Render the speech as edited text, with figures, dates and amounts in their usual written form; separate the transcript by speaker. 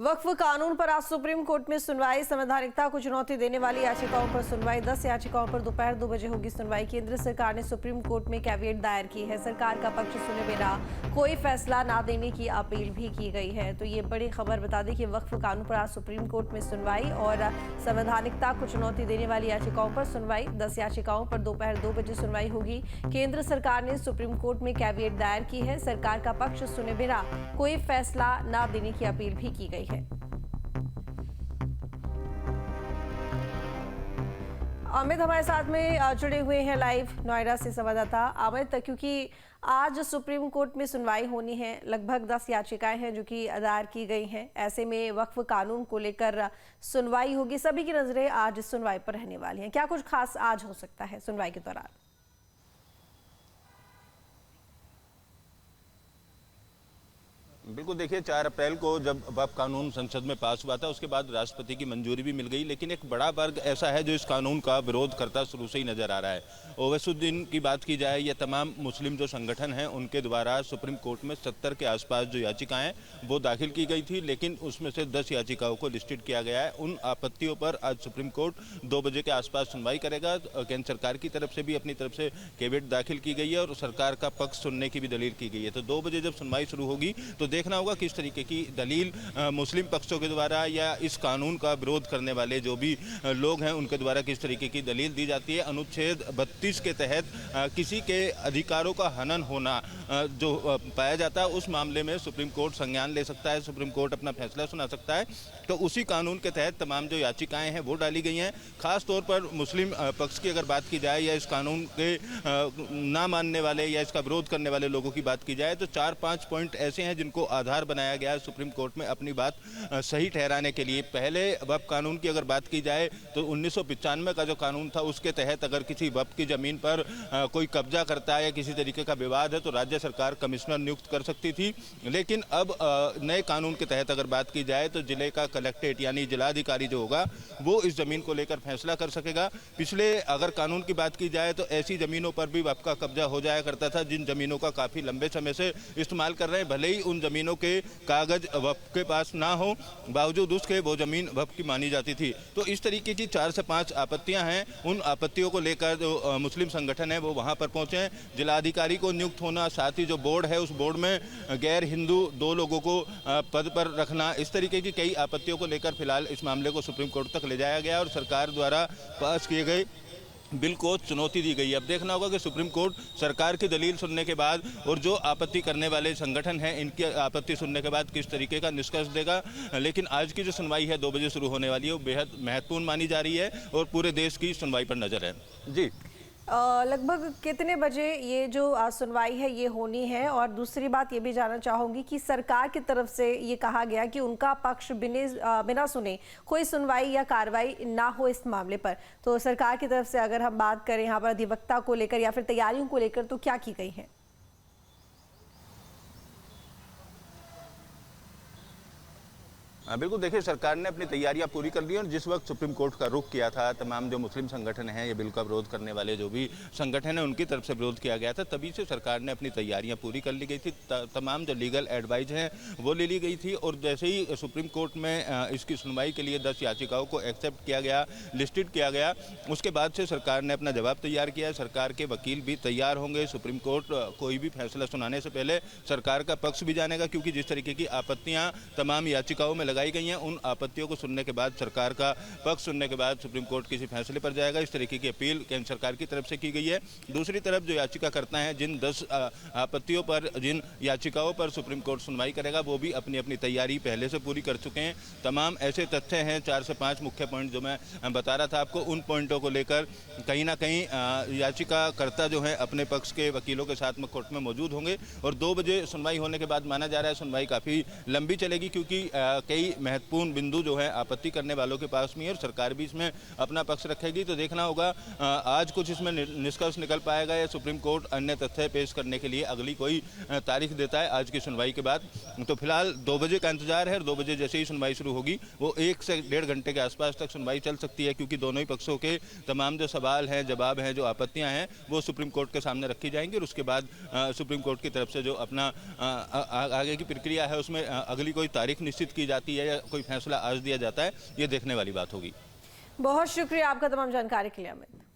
Speaker 1: वक्फ कानून पर आज सुप्रीम कोर्ट में सुनवाई। संवैधानिकता को चुनौती देने वाली याचिकाओं पर सुनवाई। 10 याचिकाओं पर दोपहर 2 बजे होगी सुनवाई। केंद्र सरकार ने सुप्रीम कोर्ट में कैविएट दायर की है। सरकार का पक्ष सुने बिना कोई फैसला ना देने की अपील भी की गई है। तो ये बड़ी खबर बता दें कि वक्फ कानून पर आज सुप्रीम कोर्ट में सुनवाई और संवैधानिकता को चुनौती देने वाली याचिकाओं पर सुनवाई। 10 याचिकाओं पर दोपहर 2 बजे सुनवाई होगी। केंद्र सरकार ने सुप्रीम कोर्ट में कैविएट दायर की है। सरकार का पक्ष सुने बिना कोई फैसला ना देने की अपील भी की गई है। अमित हमारे साथ में जुड़े हुए हैं लाइव नोएडा से संवाददाता अमित, क्योंकि आज सुप्रीम कोर्ट में सुनवाई होनी है। लगभग 10 याचिकाएं हैं जो कि दायर की गई हैं। ऐसे में वक्फ कानून को लेकर सुनवाई होगी। सभी की नजरें आज इस सुनवाई पर रहने वाली हैं। क्या कुछ खास आज हो सकता है सुनवाई के दौरान?
Speaker 2: बिल्कुल, देखिए 4 अप्रैल को जब वक्फ कानून संसद में पास हुआ था उसके बाद राष्ट्रपति की मंजूरी भी मिल गई, लेकिन एक बड़ा वर्ग ऐसा है जो इस कानून का विरोध करता शुरू से ही नजर आ रहा है। ओवैसुद्दीन की बात की जाए या तमाम मुस्लिम जो संगठन हैं उनके द्वारा सुप्रीम कोर्ट में 70 के आसपास जो याचिकाएं वो दाखिल की गई थी, लेकिन उसमें से 10 याचिकाओं को लिस्टेड किया गया है। उन आपत्तियों पर आज सुप्रीम कोर्ट 2 बजे के आसपास सुनवाई करेगा। केंद्र सरकार की तरफ से भी अपनी तरफ से कैविएट दाखिल की गई है और सरकार का पक्ष सुनने की भी दलील की गई है। तो 2 बजे जब सुनवाई शुरू होगी तो देखना होगा किस तरीके की दलील मुस्लिम पक्षों के द्वारा या इस कानून का विरोध करने वाले जो भी लोग हैं उनके द्वारा किस तरीके की दलील दी जाती है। अनुच्छेद 32 के तहत किसी के अधिकारों का हनन होना जो पाया जाता है उस मामले में सुप्रीम कोर्ट संज्ञान ले सकता है, सुप्रीम कोर्ट अपना फैसला सुना सकता है। तो उसी कानून के तहत तमाम जो याचिकाएं हैं वो डाली गई हैं। खास तौर पर मुस्लिम पक्ष की अगर बात की जाए या इस कानून के ना मानने वाले या इसका विरोध करने वाले लोगों की बात की जाए तो 4-5 पॉइंट ऐसे हैं जिनको आधार बनाया गया है सुप्रीम कोर्ट में अपनी बात सही ठहराने के लिए। पहले वक्फ कानून की अगर बात की जाए तो 1995 का जो कानून था उसके तहत अगर किसी वक्फ की जमीन पर कोई कब्जा करता है या किसी तरीके का विवाद है तो राज्य सरकार कमिश्नर नियुक्त कर सकती थी। लेकिन अब नए कानून के तहत अगर बात की जाए तो जिले का कलेक्ट्रेट यानी जिलाधिकारी जो होगा वो इस जमीन को लेकर फैसला कर सकेगा। पिछले अगर कानून की बात की जाए तो ऐसी जमीनों पर भी वक्फ का कब्जा हो जाया करता था जिन जमीनों का काफी लंबे समय से इस्तेमाल कर रहे हैं, भले ही उन जमीनों के कागज वक्फ के पास ना हो बावजूद उसके वो जमीन वक्फ की मानी जाती थी। तो इस तरीके की 4 से 5 आपत्तियां हैं। उन आपत्तियों को लेकर जो मुस्लिम संगठन है वो वहां पर पहुंचे हैं। जिलाधिकारी को नियुक्त होना, साथ ही जो बोर्ड है उस बोर्ड में गैर हिंदू 2 लोगों को पद पर रखना, इस तरीके की कई आपत्तियों को लेकर फिलहाल इस मामले को सुप्रीम कोर्ट तक ले जाया गया और सरकार द्वारा पास किए गए बिल को चुनौती दी गई। अब देखना होगा कि सुप्रीम कोर्ट सरकार की दलील सुनने के बाद और जो आपत्ति करने वाले संगठन हैं इनकी आपत्ति सुनने के बाद किस तरीके का निष्कर्ष देगा। लेकिन आज की जो सुनवाई है 2 बजे शुरू होने वाली है वो बेहद महत्वपूर्ण मानी जा रही है और पूरे देश की सुनवाई पर नजर है। जी,
Speaker 1: लगभग कितने बजे ये जो सुनवाई है ये होनी है? और दूसरी बात ये भी जानना चाहूंगी कि सरकार की तरफ से ये कहा गया कि उनका पक्ष बिना सुने कोई सुनवाई या कार्रवाई ना हो इस मामले पर। तो सरकार की तरफ से अगर हम बात करें यहाँ पर अधिवक्ता को लेकर या फिर तैयारियों को लेकर तो क्या की गई है?
Speaker 2: बिल्कुल, देखिए सरकार ने अपनी तैयारियां पूरी कर ली और जिस वक्त सुप्रीम कोर्ट का रुख किया था तमाम जो मुस्लिम संगठन हैं या बिल का विरोध करने वाले जो भी संगठन हैं उनकी तरफ से विरोध किया गया था, तभी से सरकार ने अपनी तैयारियां पूरी कर ली गई थी। तमाम जो लीगल एडवाइस हैं वो ले ली गई थी और जैसे ही सुप्रीम कोर्ट में इसकी सुनवाई के लिए 10 याचिकाओं को एक्सेप्ट किया गया, लिस्टेड किया गया, उसके बाद से सरकार ने अपना जवाब तैयार किया। सरकार के वकील भी तैयार होंगे। सुप्रीम कोर्ट कोई भी फैसला सुनाने से पहले सरकार का पक्ष भी जानेगा, क्योंकि जिस तरीके की आपत्तियां तमाम याचिकाओं में लगाई गई हैं उन आपत्तियों को सुनने के बाद सरकार का पक्ष सुनने के बाद सुप्रीम कोर्ट किसी फैसले पर जाएगा। इस तरीके की अपील केंद्र सरकार की तरफ से की गई है। दूसरी तरफ जो याचिकाकर्ता हैं जिन 10 आपत्तियों पर, जिन याचिकाओं पर सुप्रीम कोर्ट सुनवाई करेगा वो भी अपनी अपनी तैयारी पहले से पूरी कर चुके हैं। तमाम ऐसे तथ्य हैं, 4 से 5 मुख्य पॉइंट जो मैं बता रहा था आपको, उन पॉइंटों को लेकर कहीं ना कहीं याचिकाकर्ता जो है अपने पक्ष के वकीलों के साथ में कोर्ट में मौजूद होंगे और 2 बजे सुनवाई होने के बाद माना जा रहा है सुनवाई काफ़ी लंबी चलेगी, क्योंकि कई महत्वपूर्ण बिंदु जो है आपत्ति करने वालों के पास में और सरकार भी इसमें अपना पक्ष रखेगी। तो देखना होगा आज कुछ इसमें निष्कर्ष निकल पाएगा या सुप्रीम कोर्ट अन्य तथ्य पेश करने के लिए अगली कोई तारीख देता है आज की सुनवाई के बाद। तो फिलहाल 2 बजे का इंतजार है और 2 बजे जैसे ही सुनवाई शुरू होगी वो 1 से 1.5 घंटे के आसपास तक सुनवाई चल सकती है, क्योंकि दोनों ही पक्षों के तमाम जो सवाल हैं, जवाब हैं, जो आपत्तियां हैं वो सुप्रीम कोर्ट के सामने रखी जाएंगी और उसके बाद सुप्रीम कोर्ट की तरफ से जो अपना आगे की प्रक्रिया है उसमें अगली कोई तारीख निश्चित की जाती होती है या कोई फैसला आज दिया जाता है, ये देखने वाली बात होगी।
Speaker 1: बहुत शुक्रिया आपका तमाम जानकारी के लिए अमित।